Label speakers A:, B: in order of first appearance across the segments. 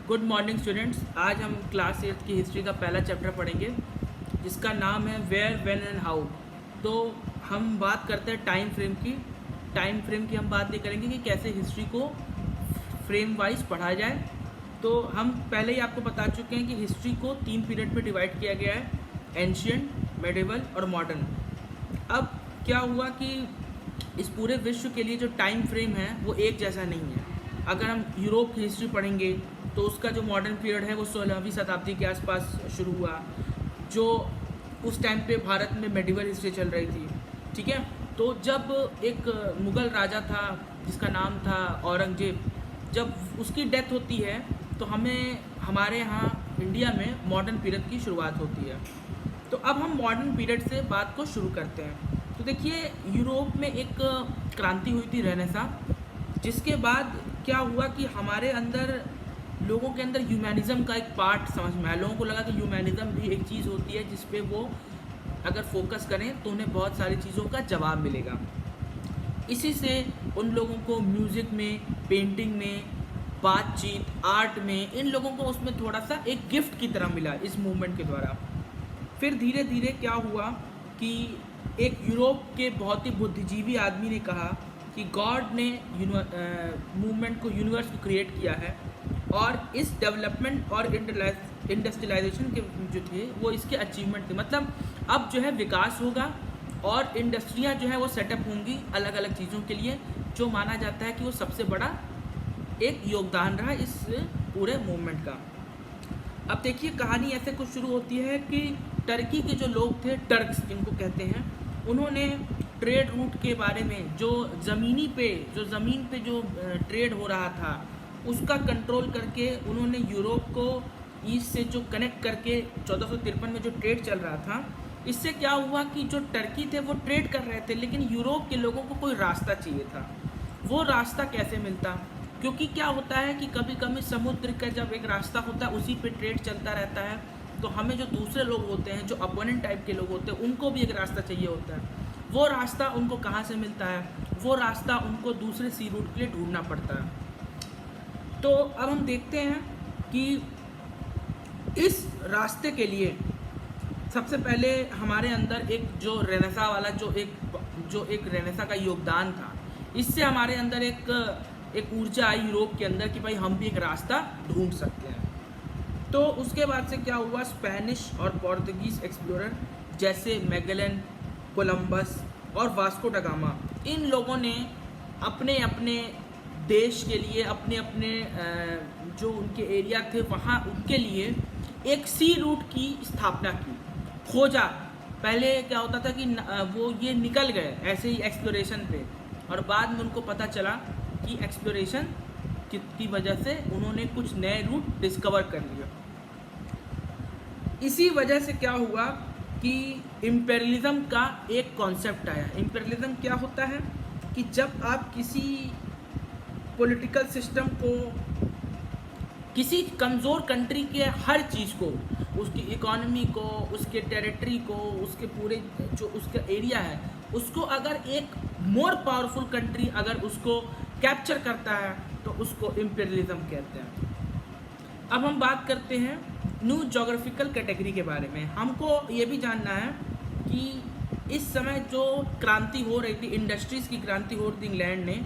A: Good morning students. आज हम class 8 की हिस्ट्री का पहला चैप्टर पढ़ेंगे जिसका नाम है वेयर व्हेन एंड हाउ। तो हम बात करते हैं टाइम फ्रेम की हम बात नहीं करेंगे कि कैसे हिस्ट्री को फ्रेम वाइज पढ़ा जाए। तो हम पहले ही आपको बता चुके हैं कि हिस्ट्री को 3 पीरियड में डिवाइड किया गया है, एंशिएंट, मेडिवल और मॉडर्न। अब क्या हुआ कि इस पूरे विश्व के लिए जो टाइम फ्रेम है वो एक जैसा नहीं है। अगर हम यूरोप की हिस्ट्री पढ़ेंगे तो उसका जो मॉडर्न पीरियड है वो 16वीं शताब्दी के आसपास शुरू हुआ, जो उस टाइम पे भारत में मेडिवल हिस्ट्री चल रही थी। ठीक है, तो जब एक मुग़ल राजा था जिसका नाम था औरंगजेब, जब उसकी डेथ होती है तो हमारे यहाँ इंडिया में मॉडर्न पीरियड की शुरुआत होती है। तो अब हम मॉडर्न पीरियड से बात को शुरू करते हैं। तो देखिए, यूरोप में एक क्रांति हुई थी रेनेसां, जिसके बाद क्या हुआ कि हमारे अंदर लोगों के अंदर ह्यूमैनिज़्म का एक पार्ट समझ में आया। लोगों को लगा कि ह्यूमैनिज़्म भी एक चीज़ होती है जिस पे वो अगर फोकस करें तो उन्हें बहुत सारी चीज़ों का जवाब मिलेगा। इसी से उन लोगों को म्यूज़िक में, पेंटिंग में, बातचीत, आर्ट में, इन लोगों को उसमें थोड़ा सा एक गिफ्ट की तरह मिला इस मूवमेंट के द्वारा। फिर धीरे धीरे क्या हुआ कि एक यूरोप के बहुत ही बुद्धिजीवी आदमी ने कहा कि गॉड ने मूवमेंट को, यूनिवर्स को क्रिएट किया है और इस डेवलपमेंट और इंडस्ट्रियलाइजेशन के जो थे वो इसके अचीवमेंट थे। मतलब अब जो है विकास होगा और इंडस्ट्रियाँ जो है वो सेटअप होंगी अलग अलग चीज़ों के लिए, जो माना जाता है कि वो सबसे बड़ा एक योगदान रहा इस पूरे मूवमेंट का। अब देखिए, कहानी ऐसे कुछ शुरू होती है कि टर्की के जो लोग थे, टर्क्स जिनको कहते हैं, उन्होंने ट्रेड रूट के बारे में, जो ज़मीन पे जो ट्रेड हो रहा था उसका कंट्रोल करके उन्होंने यूरोप को ईस्ट से जो कनेक्ट करके 1453 में जो ट्रेड चल रहा था, इससे क्या हुआ कि जो टर्की थे वो ट्रेड कर रहे थे, लेकिन यूरोप के लोगों को कोई रास्ता चाहिए था। वो रास्ता कैसे मिलता? क्योंकि क्या होता है कि कभी कभी समुद्र का जब एक रास्ता होता है उसी पे ट्रेड चलता रहता है, तो हमें जो दूसरे लोग होते हैं, जो अपोनेंट टाइप के लोग होते हैं, उनको भी एक रास्ता चाहिए होता है। वो रास्ता उनको कहाँ से मिलता है? वो रास्ता उनको दूसरे सी रूट के लिए ढूंढना पड़ता है। तो अब हम देखते हैं कि इस रास्ते के लिए सबसे पहले हमारे अंदर एक जो रेनेसां वाला जो एक रेनेसां का योगदान था, इससे हमारे अंदर एक ऊर्जा आई यूरोप के अंदर कि भाई हम भी एक रास्ता ढूंढ सकते हैं। तो उसके बाद से क्या हुआ, स्पेनिश और पोर्तुगीज़ एक्सप्लोरर जैसे मैगेलन, कोलंबस और वास्को ड गामा, इन लोगों ने अपने अपने देश के लिए, अपने अपने जो उनके एरिया थे वहाँ उनके लिए एक सी रूट की स्थापना की, खोजा। पहले क्या होता था कि वो ये निकल गए ऐसे ही एक्सप्लोरेशन पे, और बाद में उनको पता चला कि एक्सप्लोरेशन की वजह से उन्होंने कुछ नए रूट डिस्कवर कर लिए। इसी वजह से क्या हुआ कि इम्पेरियलिज्म का एक कॉन्सेप्ट आया। इम्पेरियलिज्म क्या होता है कि जब आप किसी पॉलिटिकल सिस्टम को, किसी कमज़ोर कंट्री के हर चीज़ को, उसकी इकोनॉमी को, उसके टेरिटरी को, उसके पूरे जो उसका एरिया है, उसको अगर एक मोर पावरफुल कंट्री अगर उसको कैप्चर करता है तो उसको इम्पेरियलिज्म कहते हैं। अब हम बात करते हैं न्यू जोग्राफिकल कैटेगरी के बारे में। हमको ये भी जानना है कि इस समय जो क्रांति हो रही थी, इंडस्ट्रीज़ की क्रांति हो रही थी इंग्लैंड ने,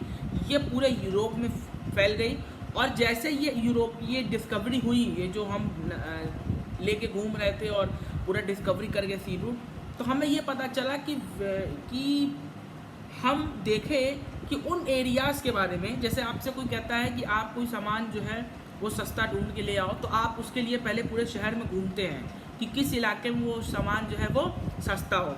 A: ये पूरे यूरोप में फैल गई। और जैसे ये डिस्कवरी हुई, ये जो हम लेके घूम रहे थे और पूरा डिस्कवरी कर गए सी रूट, तो हमें ये पता चला कि हम देखें कि उन एरियाज़ के बारे में, जैसे आपसे कोई कहता है कि आप कोई सामान जो है वो सस्ता ढूंढ के ले आओ, तो आप उसके लिए पहले पूरे शहर में घूमते हैं कि किस इलाके में वो सामान जो है वो सस्ता हो।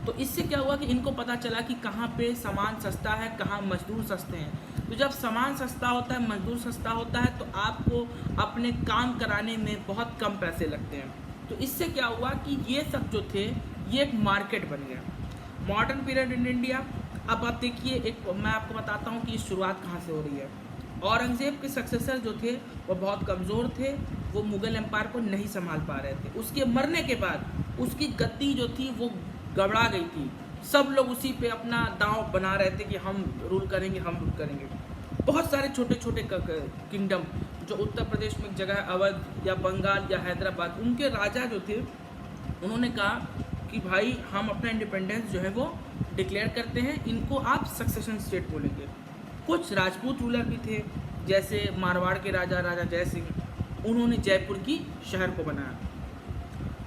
A: तो इससे क्या हुआ कि इनको पता चला कि कहाँ पे सामान सस्ता है, कहाँ मजदूर सस्ते हैं। तो जब सामान सस्ता होता है, मजदूर सस्ता होता है, तो आपको अपने काम कराने में बहुत कम पैसे लगते हैं। तो इससे क्या हुआ कि ये सब जो थे ये एक मार्केट बन गया। Modern period in India. अब आप देखिए, मैं आपको बताता हूँ कि शुरुआत कहाँ से हो रही है। औरंगज़ेब के सक्सेसर जो थे वो बहुत कमज़ोर थे, वो मुग़ल एम्पायर को नहीं संभाल पा रहे थे। उसके मरने के बाद उसकी गद्दी जो थी वो गड़बड़ा गई थी। सब लोग उसी पे अपना दांव बना रहे थे कि हम रूल करेंगे। बहुत सारे छोटे छोटे किंगडम, जो उत्तर प्रदेश में एक जगह है अवध या बंगाल या हैदराबाद, उनके राजा जो थे उन्होंने कहा कि भाई हम अपना इंडिपेंडेंस जो है वो डिक्लेयर करते हैं, इनको आप सक्सेशन स्टेट बोलेंगे। कुछ राजपूत रूलर भी थे, जैसे मारवाड़ के राजा राजा जय सिंह, उन्होंने जयपुर की शहर को बनाया।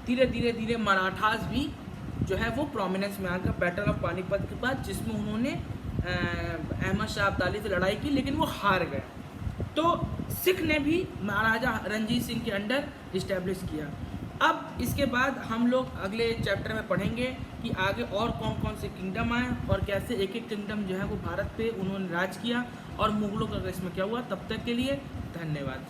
A: धीरे धीरे धीरे मराठास भी जो है वो प्रोमिनेंस में आ गया बैटल ऑफ पानीपत के बाद, जिसमें उन्होंने अहमद शाह अब्दाली से लड़ाई की, लेकिन वो हार गए। तो सिख ने भी महाराजा रणजीत सिंह के अंडर इस्टेब्लिश किया। अब इसके बाद हम लोग अगले चैप्टर में पढ़ेंगे कि आगे और कौन कौन से किंगडम आए और कैसे एक एक किंगडम जो है वो भारत पे उन्होंने राज किया और मुगलों का इसमें क्या हुआ। तब तक के लिए धन्यवाद।